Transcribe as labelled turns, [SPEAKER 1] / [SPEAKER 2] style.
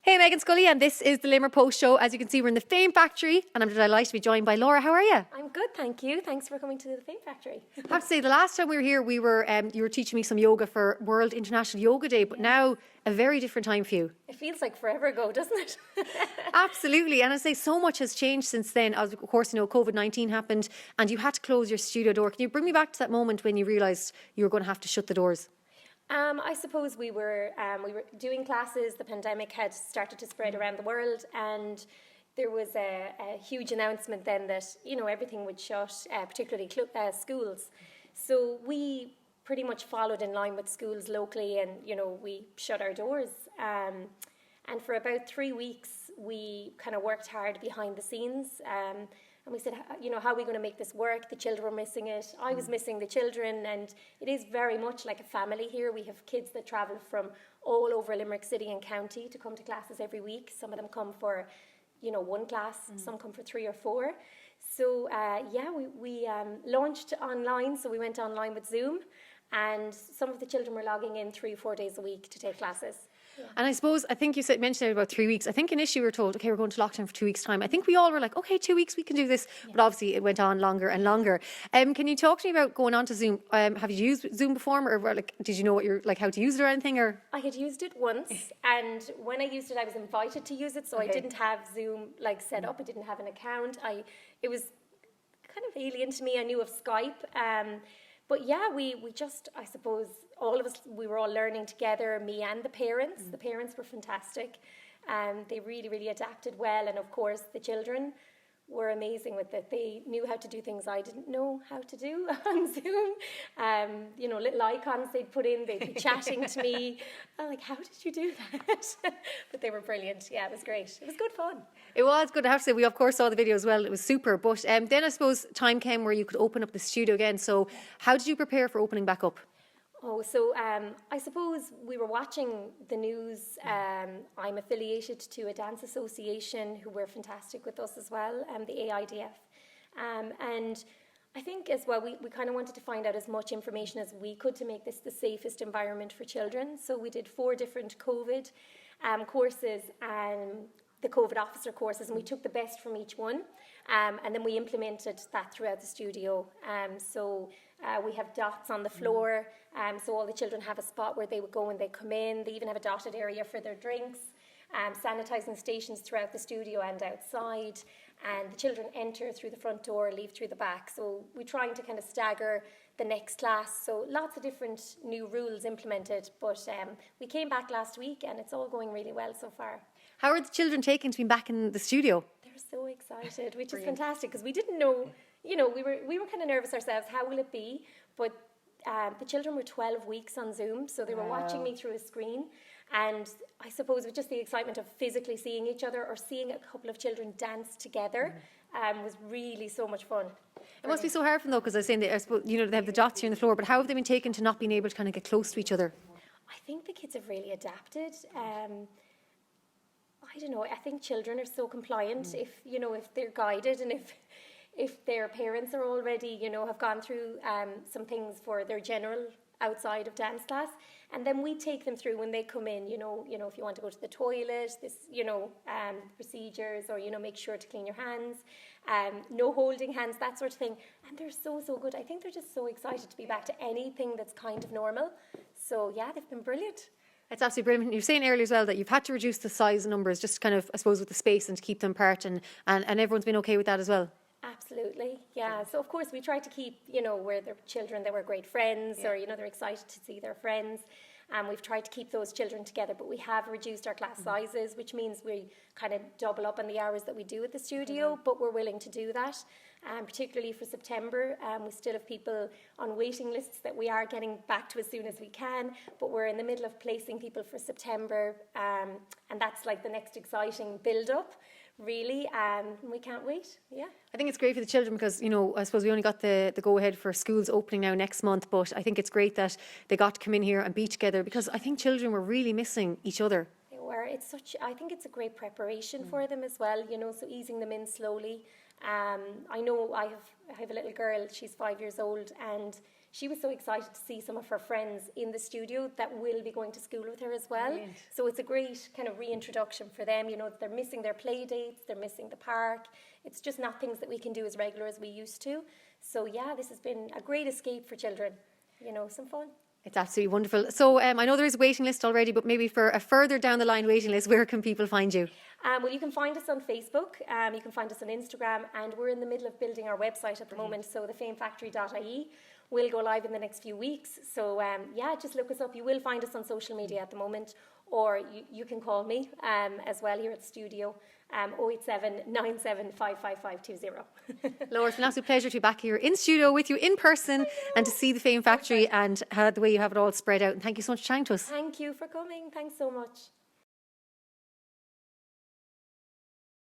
[SPEAKER 1] Hey, Megan Scully, and this is the Limerick Post Show. As you can see, we're in the Fame Factory, and I'm delighted to be joined by Laura. How are you?
[SPEAKER 2] I'm good, thank you. Thanks for coming to the Fame Factory.
[SPEAKER 1] I have to say, the last time we were here, you were teaching me some yoga for World International Yoga Day, but now a very different time for you.
[SPEAKER 2] It feels like forever ago, doesn't it?
[SPEAKER 1] Absolutely, and I say so much has changed since then. As of course, COVID-19 happened, and you had to close your studio door. Can you bring me back to that moment when you realised you were going to have to shut the doors?
[SPEAKER 2] I suppose we were doing classes. The pandemic had started to spread around the world, and there was a huge announcement then that everything would shut, particularly schools. So we pretty much followed in line with schools locally, and we shut our doors. And for about 3 weeks, we kind of worked hard behind the scenes. And we said, how are we going to make this work? The children were missing it. I was missing the children. And it is very much like a family here. We have kids that travel from all over Limerick City and County to come to classes every week. Some of them come for, one class. Some come for 3 or 4. So, we launched online. So we went online with Zoom. And some of the children were logging in 3-4 days a week to take classes. Yeah.
[SPEAKER 1] And I suppose, I think you mentioned it about 3 weeks. I think initially we were told, okay, we're going to lockdown for 2 weeks' time. I think we all were like, okay, 2 weeks, we can do this. Yeah. But obviously it went on longer and longer. Can you talk to me about going on to Zoom? Have you used Zoom before? Or did you know how to use it or anything? Or
[SPEAKER 2] I had used it once. And when I used it, I was invited to use it. So I didn't have Zoom set up. I didn't have an account. It was kind of alien to me. I knew of Skype. But yeah, we just, I suppose, all of us, we were all learning together, me and the parents. The parents were fantastic. They really, really adapted well. And of course, the children were amazing with it. They knew how to do things I didn't know how to do on Zoom. Little icons they'd put in, they'd be chatting to me. I'm like, how did you do that? But they were brilliant. Yeah, it was great. It was good fun.
[SPEAKER 1] It was good. I have to say, we of course saw the video as well. It was super. But then I suppose time came where you could open up the studio again. So how did you prepare for opening back up?
[SPEAKER 2] I suppose we were watching the news. I'm affiliated to a dance association who were fantastic with us as well, the AIDF. And I think as well, we kind of wanted to find out as much information as we could to make this the safest environment for children. So we did 4 different COVID courses and the COVID officer courses, and we took the best from each one. And then we implemented that throughout the studio. We have dots on the floor, so all the children have a spot where they would go when they come in. They even have a dotted area for their drinks, sanitising stations throughout the studio and outside. And the children enter through the front door, leave through the back. So we're trying to kind of stagger the next class. So lots of different new rules implemented. But we came back last week and it's all going really well so far.
[SPEAKER 1] How are the children taking to be back in the studio?
[SPEAKER 2] They're so excited, which is fantastic because we didn't know, we were kind of nervous ourselves. How will it be? But the children were 12 weeks on Zoom, so they were watching me through a screen. And I suppose with just the excitement of physically seeing each other or seeing a couple of children dance together was really so much fun.
[SPEAKER 1] It must be so hard for them though, because I was saying they have the dots here on the floor, but how have they been taken to not being able to kind of get close to each other?
[SPEAKER 2] I think the kids have really adapted. I don't know, I think children are so compliant if they're guided and if their parents are already, have gone through some things for their general outside of dance class, and then we take them through when they come in, if you want to go to the toilet, procedures, or, make sure to clean your hands, no holding hands, that sort of thing. And they're so good. I think they're just so excited to be back to anything that's kind of normal. So yeah, they've been brilliant.
[SPEAKER 1] It's absolutely brilliant. You were saying earlier as well that you've had to reduce the size of numbers just kind of, I suppose, with the space and to keep them apart, and everyone's been okay with that as well.
[SPEAKER 2] Absolutely, yeah. So of course we try to keep, where the children that were great friends, or they're excited to see their friends. We've tried to keep those children together, but we have reduced our class sizes, which means we kind of double up on the hours that we do at the studio, but we're willing to do that. Particularly for September, we still have people on waiting lists that we are getting back to as soon as we can, but we're in the middle of placing people for September, and that's like the next exciting build-up. Really, we can't wait. Yeah,
[SPEAKER 1] I think it's great for the children because I suppose we only got the go ahead for schools opening now next month, but I think it's great that they got to come in here and be together because I think children were really missing each other.
[SPEAKER 2] They were. I think it's a great preparation for them as well. So easing them in slowly. I know I have a little girl. She's 5 years old, and she was so excited to see some of her friends in the studio that will be going to school with her as well.
[SPEAKER 1] Brilliant.
[SPEAKER 2] So it's a great kind of reintroduction for them. You know, they're missing their play dates, they're missing the park. It's just not things that we can do as regular as we used to. So yeah, this has been a great escape for children. You know, some fun.
[SPEAKER 1] It's absolutely wonderful. So I know there is a waiting list already, but maybe for a further down the line waiting list, where can people find you?
[SPEAKER 2] Well, you can find us on Facebook, you can find us on Instagram, and we're in the middle of building our website at the moment, so thefamefactory.ie will go live in the next few weeks. So yeah, just look us up. You will find us on social media at the moment, or you can call me as well here at the studio, 087 97 55520.
[SPEAKER 1] Laura, it's an absolute pleasure to be back here in studio with you in person and to see the Fame Factory and the way you have it all spread out. And thank you so much for chatting to us.
[SPEAKER 2] Thank you for coming. Thanks so much.